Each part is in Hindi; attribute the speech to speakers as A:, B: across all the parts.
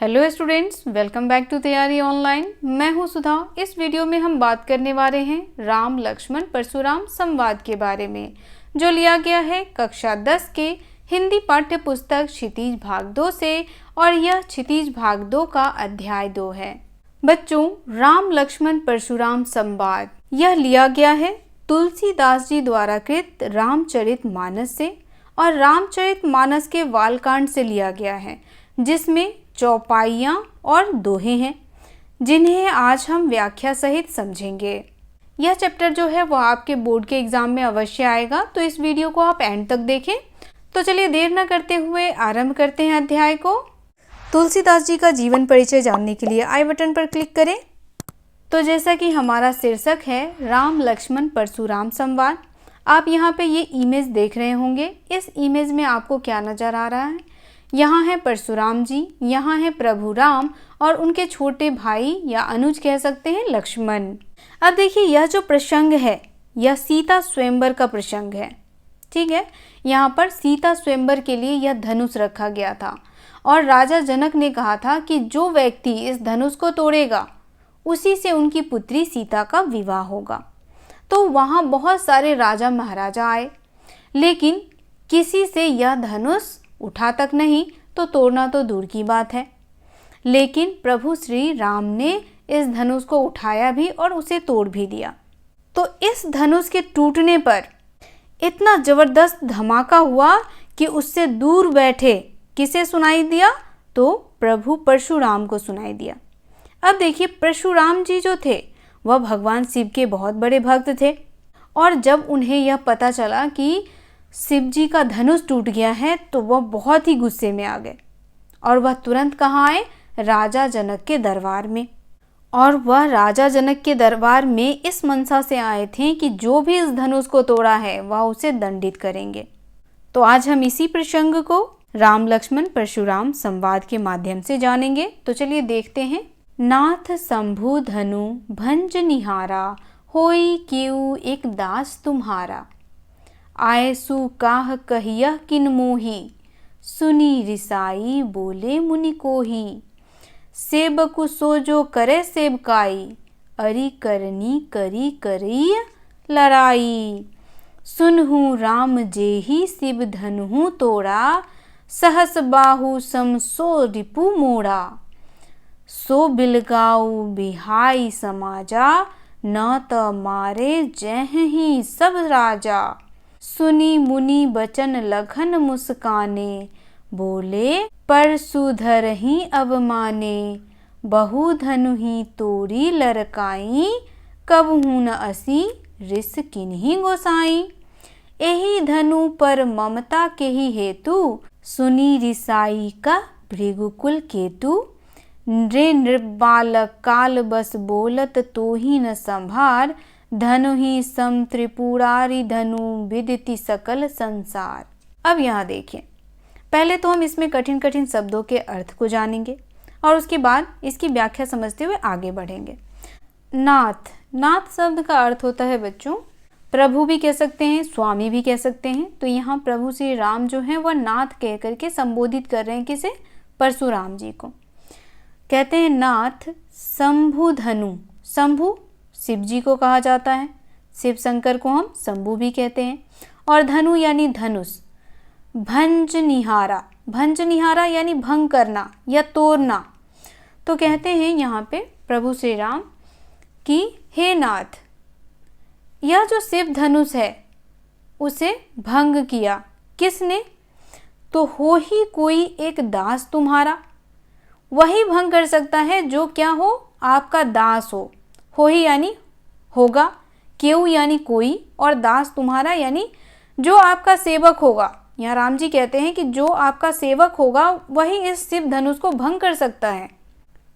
A: Hello students, welcome back to Taiyari online. मैं हूं सुधा। इस वीडियो में हम बात करने वाले हैं राम लक्ष्मण परशुराम संवाद के बारे में, जो लिया गया है कक्षा 10 के हिंदी पाठ्य पुस्तक क्षितिज भाग 2 से, और यह क्षितिज भाग 2 का अध्याय 2 है। बच्चों, राम लक्ष्मण परशुराम संवाद यह लिया गया है तुलसीदास जी द्वारा कृत रामचरितमानस से, और रामचरितमानस के बालकांड से लिया गया है, जिसमें चौपाइयाँ और दोहे हैं, जिन्हें आज हम व्याख्या सहित समझेंगे। यह चैप्टर जो है वो आपके बोर्ड के एग्जाम में अवश्य आएगा, तो इस वीडियो को आप एंड तक देखें। तो चलिए देर न करते हुए आरंभ करते हैं अध्याय को। तुलसीदास जी का जीवन परिचय जानने के लिए आई बटन पर क्लिक करें। तो जैसा कि हमारा शीर्षक है राम लक्ष्मण परशुराम संवाद, आप यहाँ पे ये इमेज देख रहे होंगे। इस इमेज में आपको क्या नज़र आ रहा है? यहाँ है परशुराम जी, यहाँ है प्रभु राम और उनके छोटे भाई या अनुज कह सकते हैं लक्ष्मण। अब देखिए, यह जो प्रसंग है यह सीता स्वयंवर का प्रसंग है। ठीक है, यहाँ पर सीता स्वयंवर के लिए यह धनुष रखा गया था, और राजा जनक ने कहा था कि जो व्यक्ति इस धनुष को तोड़ेगा उसी से उनकी पुत्री सीता का विवाह होगा। तो वहाँ बहुत सारे राजा महाराजा आए, लेकिन किसी से यह धनुष उठा तक नहीं, तो तोड़ना तो दूर की बात है। लेकिन प्रभु श्री राम ने इस धनुष को उठाया भी और उसे तोड़ भी दिया। तो इस धनुष के टूटने पर इतना जबरदस्त धमाका हुआ कि उससे दूर बैठे किसे सुनाई दिया? तो प्रभु परशुराम को सुनाई दिया। अब देखिए, परशुराम जी जो थे वह भगवान शिव के बहुत बड़े भक्त थे, और जब उन्हें यह पता चला कि शिव जी का धनुष टूट गया है तो वह बहुत ही गुस्से में आ गए, और वह तुरंत कहाँ आए? राजा जनक के दरबार में। और वह राजा जनक के दरबार में इस मनसा से आए थे कि जो भी इस धनुष को तोड़ा है वह उसे दंडित करेंगे। तो आज हम इसी प्रसंग को राम लक्ष्मण परशुराम संवाद के माध्यम से जानेंगे। तो चलिए देखते हैं। नाथ शंभु धनु भंज निहारा, होई क्यों एक दास तुम्हारा। आयसु काह कहियह किन मोही, सुनी रिसाई बोले मुनि कोही। सेबकु सो जो करे सेबकाई, अरि करनी करी करी लड़ाई। सुनहु राम जेहि शिव धनुहु तोड़ा, सहस बाहु सम सो रिपु मोड़ा। सो बिलगाऊ बिहाई समाजा, न त मारे जहि सब राजा। सुनी मुनि बचन लखन मुस्काने, बोले परशुधर ही अवमाने। बहु धनु ही तोरी लरकाई, कबहु न असी रिस किन्हीं गोसाई। एही धनु पर ममता के ही हेतु, सुनी रिसाई का भृगुकुल केतु। नृ नृबालक काल बस बोलत तो ही न संभार, धनु ही सम त्रिपुरारी धनु विदिति सकल संसार। अब यहाँ देखिए, पहले तो हम इसमें कठिन कठिन शब्दों के अर्थ को जानेंगे, और उसके बाद इसकी व्याख्या समझते हुए आगे बढ़ेंगे। नाथ, नाथ शब्द का अर्थ होता है बच्चों प्रभु भी कह सकते हैं, स्वामी भी कह सकते हैं। तो यहाँ प्रभु श्री राम जो हैं वह नाथ कह करके संबोधित कर रहे हैं किसे? परशुराम जी को। कहते हैं नाथ शंभु धनु। शंभु शिव जी को कहा जाता है, शिव शंकर को हम शंभु भी कहते हैं। और धनु यानी धनुष। भंज निहारा, भंज निहारा यानी भंग करना या तोड़ना। तो कहते हैं यहाँ पे प्रभु श्री राम कि हे नाथ, यह जो शिव धनुष है उसे भंग किया किसने? तो हो ही कोई एक दास तुम्हारा। वही भंग कर सकता है जो क्या हो? आपका दास हो ही यानी होगा, क्यों यानी कोई, और दास तुम्हारा यानी जो आपका सेवक होगा। यहाँ राम जी कहते हैं कि जो आपका सेवक होगा वही इस शिव धनुष को भंग कर सकता है।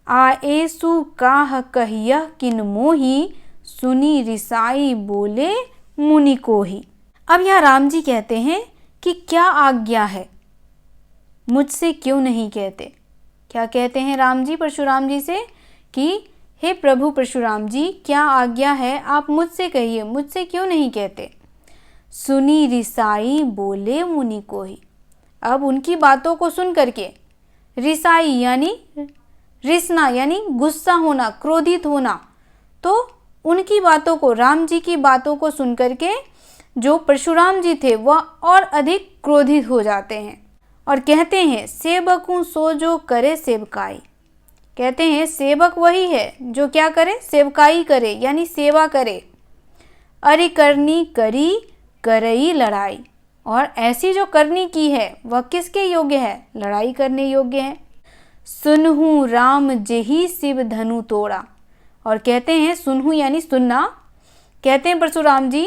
A: आएसु काह कहियह किन मोही, सुनी रिसाई बोले मुनि कोही। अब यहाँ राम जी कहते हैं कि क्या आज्ञा है, मुझसे क्यों नहीं कहते? क्या कहते हैं राम जी परशुराम जी से कि हे प्रभु परशुराम जी, क्या आज्ञा है, आप मुझसे कहिए, मुझसे क्यों नहीं कहते? सुनी रिसाई बोले मुनि कोही। अब उनकी बातों को सुन करके रिसाई यानी रिसना यानी गुस्सा होना, क्रोधित होना। तो उनकी बातों को, राम जी की बातों को सुनकर के जो परशुराम जी थे वह और अधिक क्रोधित हो जाते हैं और कहते हैं सेवकू सो जो करे सेवकाई। कहते हैं सेवक वही है जो क्या करे, सेवकाई करे यानी सेवा करे। अरि करनी करी करई लड़ाई, और ऐसी जो करनी की है वह किसके योग्य है, लड़ाई करने योग्य है। सुनहु राम जेहि शिव धनु तोड़ा, और कहते हैं सुनहु यानी सुनना, कहते हैं परशुराम जी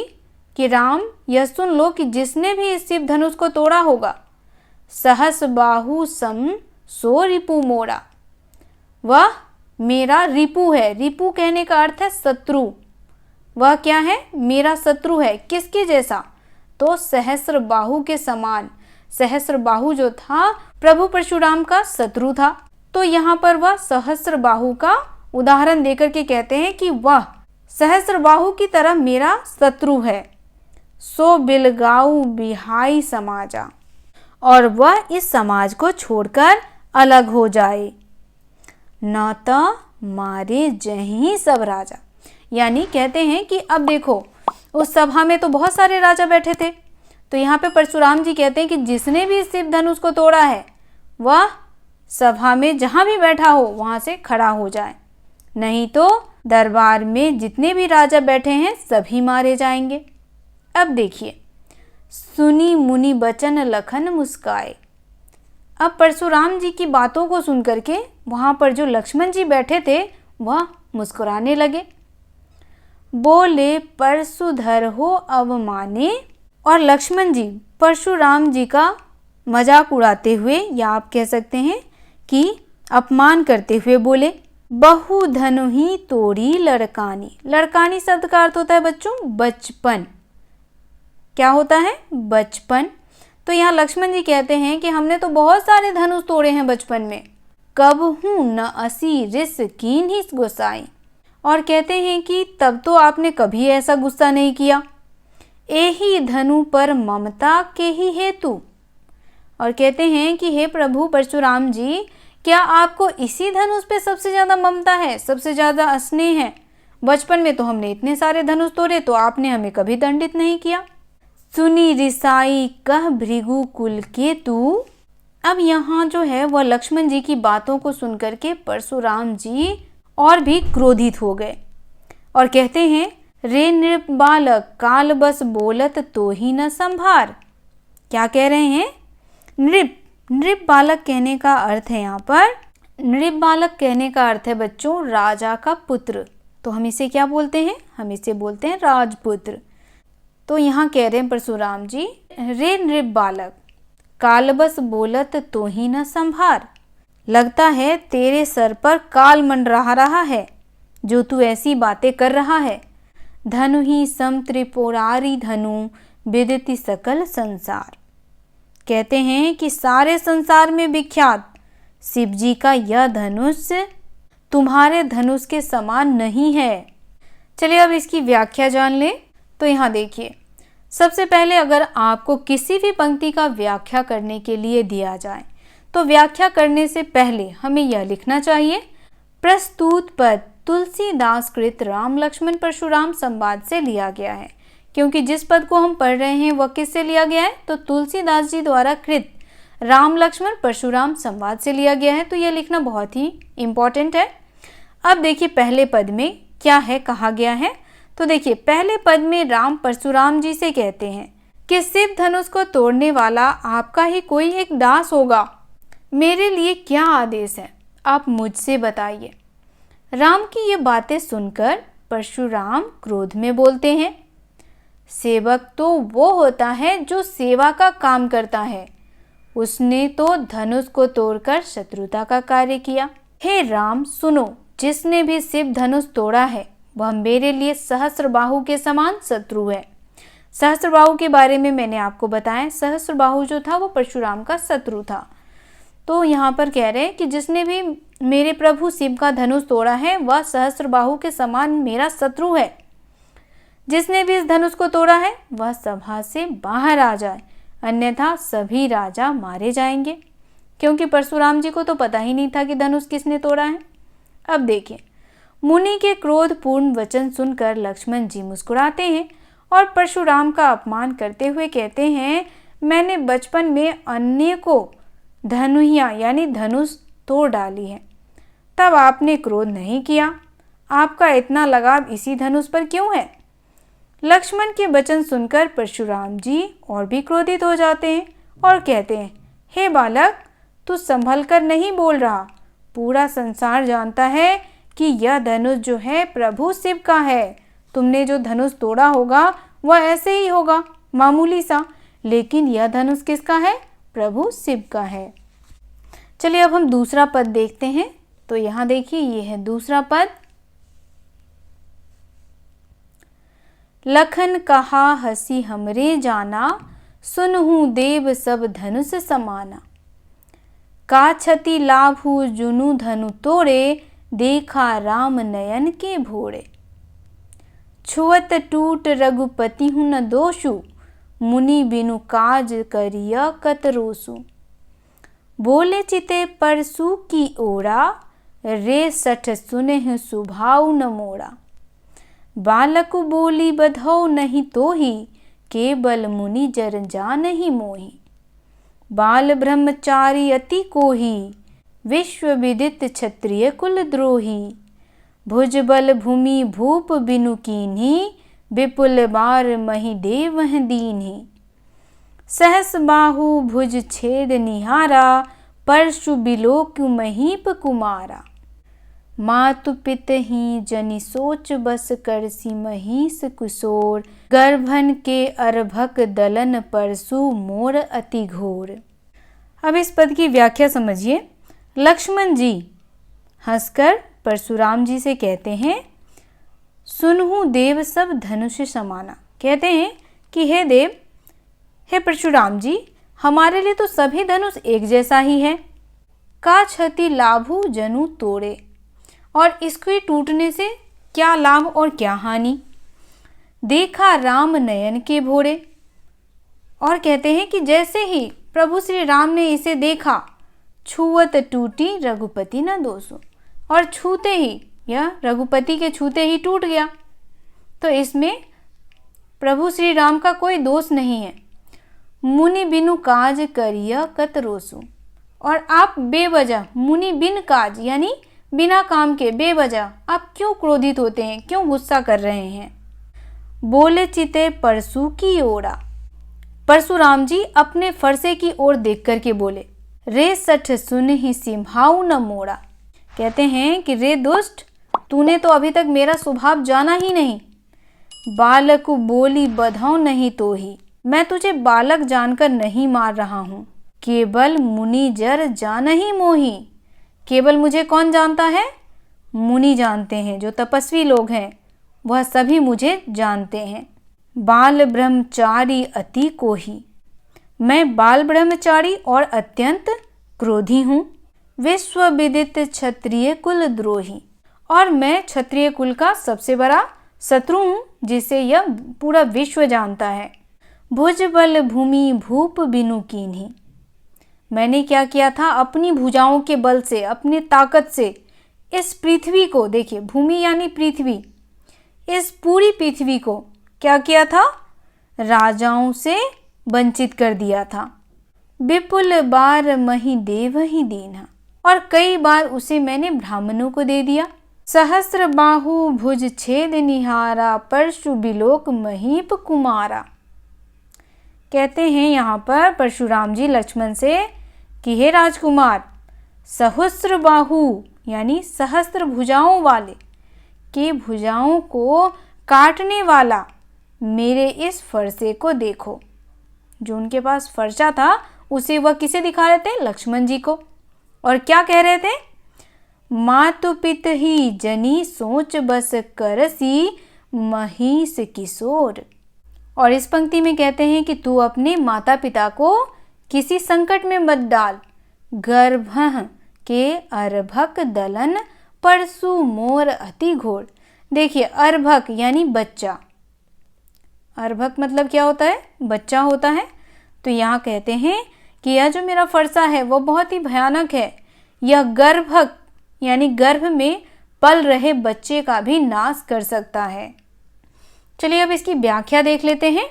A: कि राम यह सुन लो कि जिसने भी इस शिव धनुष को तोड़ा होगा, सहस बाहु सम सो रिपु मोड़ा, वह मेरा रिपु है। रिपु कहने का अर्थ है शत्रु। वह क्या है, मेरा शत्रु है। किसके जैसा, तो सहस्र बाहु के समान। सहस्र बाहु जो था प्रभु परशुराम का शत्रु था। तो यहाँ पर वह सहस्र बाहु का उदाहरण देकर के कहते हैं कि वह सहस्र बाहु की तरह मेरा शत्रु है। सो बिलगाऊ बिहाई समाजा, और वह इस समाज को छोड़कर अलग हो जाए। न त मारे जहीं सब राजा, यानी कहते हैं कि अब देखो उस सभा में तो बहुत सारे राजा बैठे थे, तो यहाँ पे परशुराम जी कहते हैं कि जिसने भी शिव धनुष को तोड़ा है वह सभा में जहाँ भी बैठा हो वहाँ से खड़ा हो जाए, नहीं तो दरबार में जितने भी राजा बैठे हैं सभी मारे जाएंगे। अब देखिए, सुनी मुनि बचन लखन मुस्काए। अब परशुराम जी की बातों को सुनकर के वहाँ पर जो लक्ष्मण जी बैठे थे वह मुस्कुराने लगे। बोले परशुधर हो अवमाने, और लक्ष्मण जी परशुराम जी का मजाक उड़ाते हुए, या आप कह सकते हैं कि अपमान करते हुए बोले, बहु धनु ही तोड़ी लड़कानी। लड़कानी शब्द का अर्थ होता है बच्चों बचपन। क्या होता है, बचपन। तो यहाँ लक्ष्मण जी कहते हैं कि हमने तो बहुत सारे धनुष तोड़े हैं बचपन में। कब हूँ न असी रिस कीन ही गोसाई, और कहते हैं कि तब तो आपने कभी ऐसा गुस्सा नहीं किया। एही धनु पर ममता के ही हेतु, और कहते हैं कि हे प्रभु परशुराम जी, क्या आपको इसी धनुष पे सबसे ज़्यादा ममता है, सबसे ज़्यादा स्नेह है? बचपन में तो हमने इतने सारे धनुष तोड़े तो आपने हमें कभी दंडित नहीं किया। सुनी रिसाई कह भृगु कुल के तू। अब यहाँ जो है वह लक्ष्मण जी की बातों को सुनकर के परशुराम जी और भी क्रोधित हो गए और कहते हैं, रे नृप बालक काल बस बोलत तो ही न संभार। क्या कह रहे हैं, नृप। नृप बालक कहने का अर्थ है, यहाँ पर नृप बालक कहने का अर्थ है बच्चों राजा का पुत्र। तो हम इसे क्या बोलते हैं, हम इसे बोलते हैं राजपुत्र। तो यहाँ कह रहे हैं परशुराम जी, रे नृप बालक काल बस बोलत तो ही न संभार। लगता है तेरे सर पर काल मंडरा रहा है जो तू ऐसी बातें कर रहा है। धनु ही सम त्रिपुरारी धनु विदिति सकल संसार। कहते हैं कि सारे संसार में विख्यात शिव जी का यह धनुष तुम्हारे धनुष के समान नहीं है। चलिए अब इसकी व्याख्या जान लें। तो यहाँ देखिए, सबसे पहले अगर आपको किसी भी पंक्ति का व्याख्या करने के लिए दिया जाए तो व्याख्या करने से पहले हमें यह लिखना चाहिए, प्रस्तुत पद तुलसीदास कृत राम लक्ष्मण परशुराम संवाद से लिया गया है। क्योंकि जिस पद को हम पढ़ रहे हैं वह किससे लिया गया है, तो तुलसीदास जी द्वारा कृत राम लक्ष्मण परशुराम संवाद से लिया गया है। तो यह लिखना बहुत ही इम्पोर्टेंट है। अब देखिए पहले पद में क्या है कहा गया है। तो देखिए पहले पद में राम परशुराम जी से कहते हैं कि शिव धनुष को तोड़ने वाला आपका ही कोई एक दास होगा, मेरे लिए क्या आदेश है आप मुझसे बताइए। राम की ये बातें सुनकर परशुराम क्रोध में बोलते हैं, सेवक तो वो होता है जो सेवा का काम करता है, उसने तो धनुष को तोड़कर शत्रुता का कार्य किया। हे राम सुनो, जिसने भी शिव धनुष तोड़ा है वह मेरे लिए सहस्त्रबाहु के समान शत्रु है। सहस्त्रबाहु के बारे में मैंने आपको बताया, सहस्त्रबाहु जो था वो परशुराम का शत्रु था। तो यहाँ पर कह रहे हैं कि जिसने भी मेरे प्रभु शिव का धनुष तोड़ा है वह सहस्त्रबाहु के समान मेरा शत्रु है। जिसने भी इस धनुष को तोड़ा है वह सभा से बाहर आ जाए, अन्यथा सभी राजा मारे जाएंगे। क्योंकि परशुराम जी को तो पता ही नहीं था कि धनुष किसने तोड़ा है। अब देखिए, मुनि के क्रोधपूर्ण वचन सुनकर लक्ष्मण जी मुस्कुराते हैं और परशुराम का अपमान करते हुए कहते हैं, मैंने बचपन में अन्य को धनुहिया यानी धनुष तोड़ डाली है, तब आपने क्रोध नहीं किया। आपका इतना लगाव इसी धनुष पर क्यों है? लक्ष्मण के वचन सुनकर परशुराम जी और भी क्रोधित हो जाते हैं और कहते हैं, हे बालक, तू संभल कर नहीं बोल रहा। पूरा संसार जानता है कि यह धनुष जो है प्रभु शिव का है। तुमने जो धनुष तोड़ा होगा वह ऐसे ही होगा, मामूली सा, लेकिन यह धनुष किसका है? प्रभु शिव का है। चलिए अब हम दूसरा पद देखते हैं। तो यहाँ देखिए, ये है दूसरा पद। लखन कहा हसी हमरे जाना, सुनहु देव सब धनुष समाना। का छति लाभु जुनु धनु तोड़े, देखा राम नयन के भोरे। छुअत टूट रघुपति हूँ न दोषु, मुनि बिनु काज करिया कतरोसु। बोले चिते परसु की ओरा, रे सठ सुनेह सुभाव न मोड़ा। बालक बोली बधौ नहीं तोही, केवल मुनि जर जानहि मोहि। बाल ब्रह्मचारी अति कोही, विश्व विदित क्षत्रिय कुल द्रोही। भुजबल भूमि भूप बिनु कीन्ही, विपुल बार मही देव दीन्ही। सहस बाहु भुज छेद निहारा, परशु बिलोक महीप कुमारा। मातु पित ही जनि सोच बस करसी महिष कुशोर। गर्भन के अर्भक दलन परशु मोर अति घोर। अब इस पद की व्याख्या समझिए। लक्ष्मण जी हंसकर परशुराम जी से कहते हैं, सुनहु देव सब धनुष समाना। कहते हैं कि हे देव, हे परशुराम जी, हमारे लिए तो सभी धनुष एक जैसा ही है। का क्षति लाभु जनु तोड़े, और इसके टूटने से क्या लाभ और क्या हानि। देखा राम नयन के भोरे, और कहते हैं कि जैसे ही प्रभु श्री राम ने इसे देखा, छुअत टूटी रघुपति न दोषो, और छूते ही यह रघुपति के छूते ही टूट गया। तो इसमें प्रभु श्री राम का कोई दोष नहीं है। मुनि बिनु काज करिया कतरोसु, और आप बेवजह, मुनि बिन काज यानी बिना काम के बेवजह आप क्यों क्रोधित होते हैं, क्यों गुस्सा कर रहे हैं। बोले चिते परसु की ओरा, परशुराम जी अपने फरसे की ओर देख करके बोले, रे सठ सुन ही सिम्हाऊ न मोड़ा। कहते हैं कि रे दुष्ट, तूने तो अभी तक मेरा स्वभाव जाना ही नहीं। बालक बोली बधाओ नहीं तो ही, मैं तुझे बालक जानकर नहीं मार रहा हूँ। केवल मुनि जर जान ही मोही, केवल मुझे कौन जानता है? मुनि जानते हैं, जो तपस्वी लोग हैं वह सभी मुझे जानते हैं। बाल ब्रह्मचारी अति कोही, मैं बाल ब्रह्मचारी और अत्यंत क्रोधी हूँ। विश्व विदित क्षत्रिय कुल द्रोही, और मैं क्षत्रिय कुल का सबसे बड़ा शत्रु हूँ, जिसे यह पूरा विश्व जानता है। भुज बल भूमि भूप बिनु कीन्ही, मैंने क्या किया था? अपनी भुजाओं के बल से, अपनी ताकत से इस पृथ्वी को, देखिए भूमि यानी पृथ्वी, इस पूरी पृथ्वी को क्या किया था? राजाओं से वंचित कर दिया था। विपुल बार मही देव ही दीना, और कई बार उसे मैंने ब्राह्मणों को दे दिया। सहस्र बाहु भुज छेद निहारा, परशु बिलोक महीप कुमारा। कहते हैं यहाँ पर परशुराम जी लक्ष्मण से कि हे राजकुमार, सहस्र बाहु यानी सहस्त्र भुजाओं वाले के भुजाओं को काटने वाला मेरे इस फरसे को देखो। जो उनके पास फरसा था उसे वह किसे दिखा रहे थे? लक्ष्मण जी को। और क्या कह रहे थे? मातु पित ही जनी सोच बस करसी महिष किशोर। और इस पंक्ति में कहते हैं कि तू अपने माता पिता को किसी संकट में मत डाल। गर्भ के अर्भक दलन परसु मोर अति घोर। देखिए अर्भक यानी बच्चा, अर्भक मतलब क्या होता है? बच्चा होता है। तो यहाँ कहते हैं कि यह जो मेरा फरसा है वो बहुत ही भयानक है, यह गर्भक यानी गर्भ में पल रहे बच्चे का भी नाश कर सकता है। चलिए अब इसकी व्याख्या देख लेते हैं।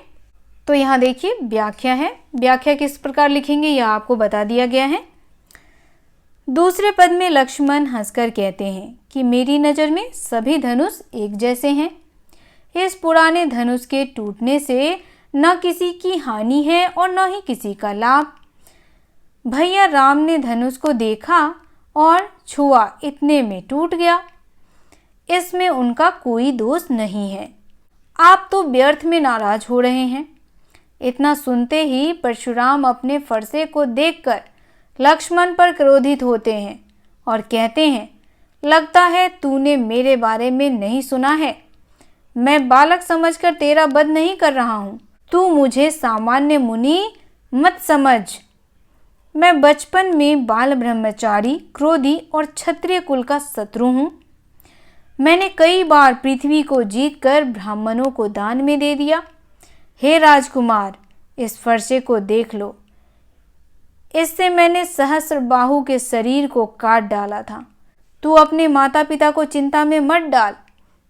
A: तो यहाँ देखिए व्याख्या है, व्याख्या किस प्रकार लिखेंगे यह आपको बता दिया गया है। दूसरे पद में लक्ष्मण हंसकर कहते हैं कि मेरी नज़र में सभी धनुष एक जैसे हैं। इस पुराने धनुष के टूटने से न किसी की हानि है और न ही किसी का लाभ। भैया राम ने धनुष को देखा और छुआ, इतने में टूट गया। इसमें उनका कोई दोष नहीं है। आप तो व्यर्थ में नाराज हो रहे हैं। इतना सुनते ही परशुराम अपने फरसे को देखकर लक्ष्मण पर क्रोधित होते हैं और कहते हैं, लगता है तूने मेरे बारे में नहीं सुना है। मैं बालक समझकर तेरा वध नहीं कर रहा हूँ। तू मुझे सामान्य मुनि मत समझ। मैं बचपन में बाल ब्रह्मचारी, क्रोधी और क्षत्रिय कुल का शत्रु हूँ। मैंने कई बार पृथ्वी को जीतकर ब्राह्मणों को दान में दे दिया। हे राजकुमार, इस फरसे को देख लो। इससे मैंने सहस्रबाहु के शरीर को काट डाला था। तू अपने माता पिता को चिंता में मत डाल।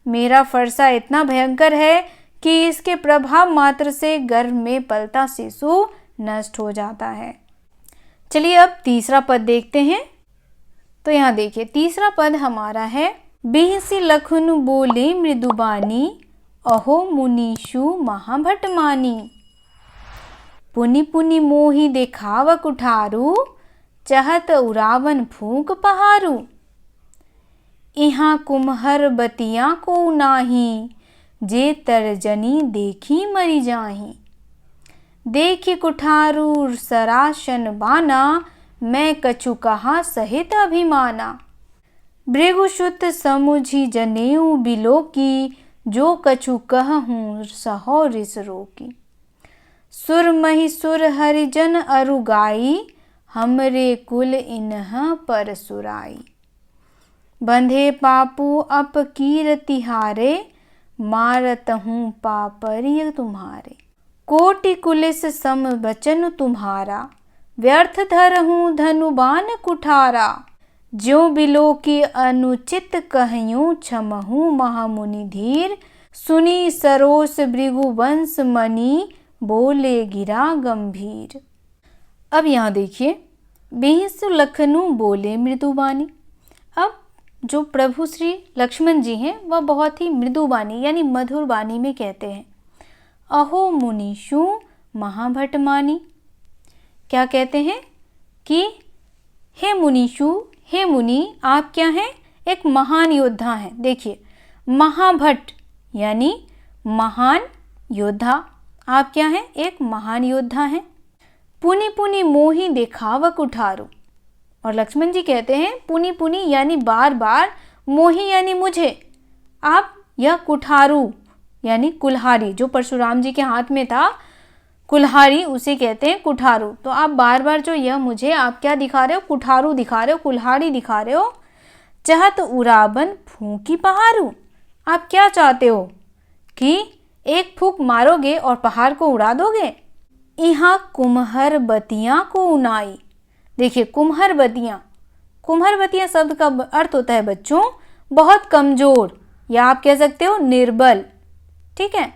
A: मेरा फरसा इतना भयंकर है कि इसके प्रभाव मात्र से गर्भ में पलता शिशु नष्ट हो जाता है। चलिए अब तीसरा पद देखते हैं। तो यहाँ देखिए तीसरा पद हमारा है, बिहसी लखन बोले मृदुबानी, अहो मुनीषु महाभटमानी। पुनि पुनि मोहि देखाव कुठारू, चहत उरावन फूंक पहारू। इहाँ कुम्हर बतिया को नाही, जे तर्जनी देखी मरी जाही। देखी कुठारू सरासन बाना, मैं कछु कहा सहित अभिमाना। भृगुसुत समुझी जनेऊ बिलोकी, जो कछु कहूँ सहो रिस रोकी। सुर महिसुर हरिजन अरुगाई, हमरे कुल इन्ह पर सुराई। बंधे पापू अप कीर तिहारे, मारत हूँ पापरिय तुम्हारे। कोटि कुलिस सम बचन तुम्हारा, व्यर्थ धरहूँ धनुबान कुठारा। ज्यों बिलो की अनुचित कहयूँ, क्षमहूँ महामुनि धीर। सुनी सरोस भृगुवंश मणि, बोले गिरा गंभीर। अब यहाँ देखिए, बिहस लखनू बोले मृदुबानी। अब जो प्रभु श्री लक्ष्मण जी हैं वह बहुत ही मृदुबानी यानी मधुर बानी में कहते हैं, अहो मुनीषु महाभटमानी। क्या कहते हैं कि हे मुनीषु, हे मुनि, आप क्या हैं? एक महान योद्धा हैं। देखिए महाभट यानी महान योद्धा, आप क्या हैं? एक महान योद्धा हैं। पुनि पुनि मोहि देखाव कुठारू, और लक्ष्मण जी कहते हैं पुनि पुनि यानी बार बार, मोहि यानी मुझे, आप यह कुठारू यानी कुल्हाड़ी जो परशुराम जी के हाथ में था, कुल्हाड़ी उसे कहते हैं कुठारू। तो आप बार बार जो यह मुझे आप क्या दिखा रहे हो? कुठारू दिखा रहे हो, कुल्हाड़ी दिखा रहे हो। चाहत उराबन फूंकी पहाड़ू, आप क्या चाहते हो कि एक फूंक मारोगे और पहाड़ को उड़ा दोगे। यहाँ कुम्हर बतियाँ को उनाई। देखिए कुम्हर बतियाँ शब्द का अर्थ होता है बच्चों बहुत कमजोर, या आप कह सकते हो निर्बल। ठीक है,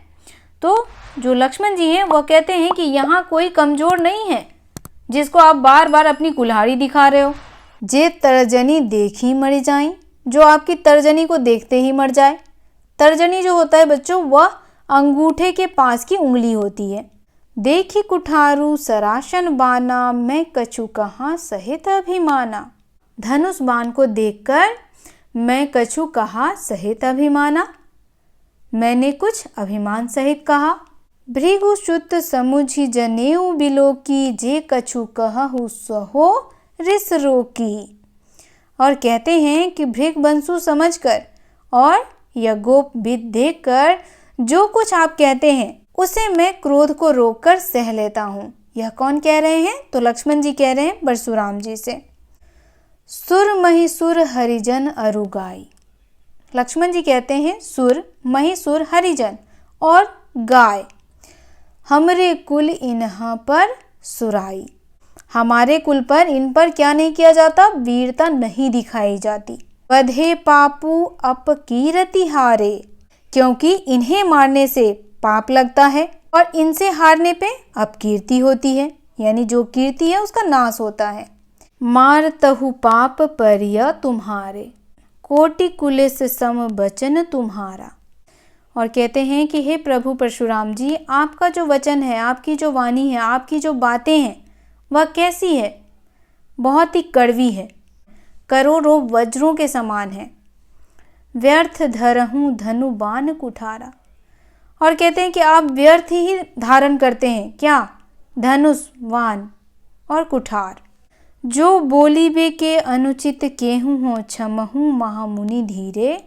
A: तो जो लक्ष्मण जी हैं वह कहते हैं कि यहाँ कोई कमजोर नहीं है जिसको आप बार बार अपनी कुल्हाड़ी दिखा रहे हो। जे तर्जनी देखी मर जाए, जो आपकी तर्जनी को देखते ही मर जाए। तर्जनी जो होता है बच्चों वह अंगूठे के पास की उंगली होती है। देखी कुठारू सरासन बाना, मैं कछु कहाँ सहित अभिमाना। धनुष बाण को देखकर मैं कछु कहा सहित अभिमाना, मैंने कुछ अभिमान सहित कहा। भृगुसुत समुझी जनेऊ बिलोकी, जे कछु कहु सहो रिस रोकी। और कहते हैं कि भृगवंशु समझकर और यज्ञोपवीत देखकर जो कुछ आप कहते हैं उसे मैं क्रोध को रोककर सह लेता हूँ। यह कौन कह रहे हैं? तो लक्ष्मण जी कह रहे हैं परशुराम जी से। सुर महिसुर हरिजन अरुगाई। लक्ष्मण जी कहते हैं सुर, महिसुर, हरिजन और गाय, हमरे कुल इन्ह पर सुराई। हमारे कुल पर इन पर क्या नहीं किया जाता, वीरता नहीं दिखाई जाती। वधे पापू अपकीरति हारे, क्योंकि इन्हें मारने से पाप लगता है और इनसे हारने पे अपकीर्ति होती है, यानी जो कीर्ति है उसका नाश होता है। मारतहु पाप परिय तुम्हारे, कोटि कुलिस सम बचन तुम्हारा। और कहते हैं कि हे प्रभु परशुराम जी, आपका जो वचन है, आपकी जो वाणी है, आपकी जो बातें हैं वह कैसी है, बहुत ही कड़वी है, करोड़ों वज्रों के समान है। व्यर्थ धरहूँ धनु बाण कुठारा। और कहते हैं कि आप व्यर्थ ही धारण करते हैं, क्या, धनुष, वाण और कुठार। जो बोली बे के अनुचित केहू हो, क्षमहू महामुनि धीरे।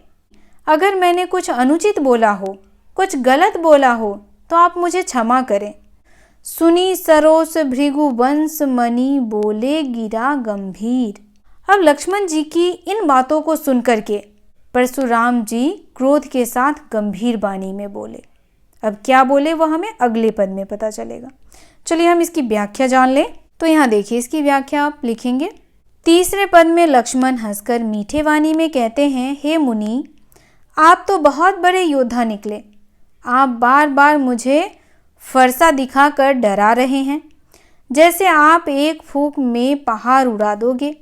A: अगर मैंने कुछ अनुचित बोला हो, कुछ गलत बोला हो, तो आप मुझे क्षमा करें। सुनी सरोस भृगु वंश मणि, बोले गिरा गंभीर। अब लक्ष्मण जी की इन बातों को सुनकर के परशुराम जी क्रोध के साथ गंभीर वाणी में बोले। अब क्या बोले वह हमें अगले पद में पता चलेगा। चलिए हम इसकी व्याख्या जान लें। तो यहाँ देखिए, इसकी व्याख्या आप लिखेंगे। तीसरे पद में लक्ष्मण हंसकर मीठे वाणी में कहते हैं, हे मुनि, आप तो बहुत बड़े योद्धा निकले। आप बार बार मुझे फरसा दिखाकर डरा रहे हैं, जैसे आप एक फूंक में पहाड़ उड़ा दोगे।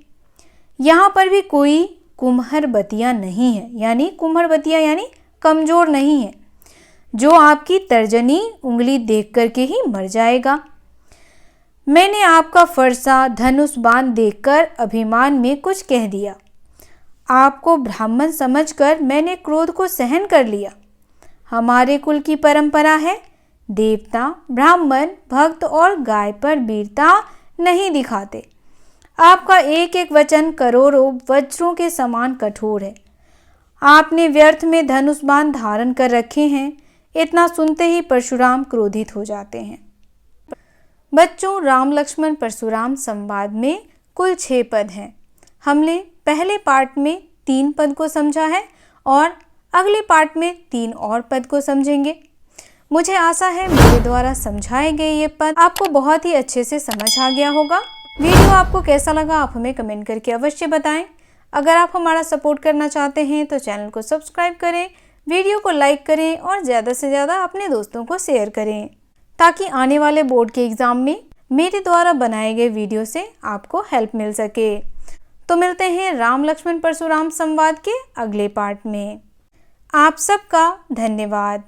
A: यहाँ पर भी कोई कुम्हरबतिया नहीं है, यानी कुम्हरबतिया यानी कमजोर नहीं है, जो आपकी तर्जनी उंगली देख करके ही मर जाएगा। मैंने आपका फरसा धनुष बाण देखकर अभिमान में कुछ कह दिया। आपको ब्राह्मण समझकर मैंने क्रोध को सहन कर लिया। हमारे कुल की परंपरा है, देवता, ब्राह्मण, भक्त और गाय पर वीरता नहीं दिखाते। आपका एक एक वचन करोड़ों वज्रों के समान कठोर है। आपने व्यर्थ में धनुष बाण धारण कर रखे हैं। इतना सुनते ही परशुराम क्रोधित हो जाते हैं। बच्चों, राम लक्ष्मण परशुराम संवाद में कुल 6 पद हैं। हमने पहले पार्ट में 3 पद को समझा है और अगले पार्ट में 3 और पद को समझेंगे। मुझे आशा है मेरे द्वारा समझाए गए ये पद आपको बहुत ही अच्छे से समझ आ गया होगा। वीडियो आपको कैसा लगा आप हमें कमेंट करके अवश्य बताएं। अगर आप हमारा सपोर्ट करना चाहते हैं तो चैनल को सब्सक्राइब करें, वीडियो को लाइक करें और ज़्यादा से ज़्यादा अपने दोस्तों को शेयर करें, ताकि आने वाले बोर्ड के एग्ज़ाम में मेरे द्वारा बनाए गए वीडियो से आपको हेल्प मिल सके। तो मिलते हैं राम लक्ष्मण परशुराम संवाद के अगले पार्ट में। आप सबका धन्यवाद।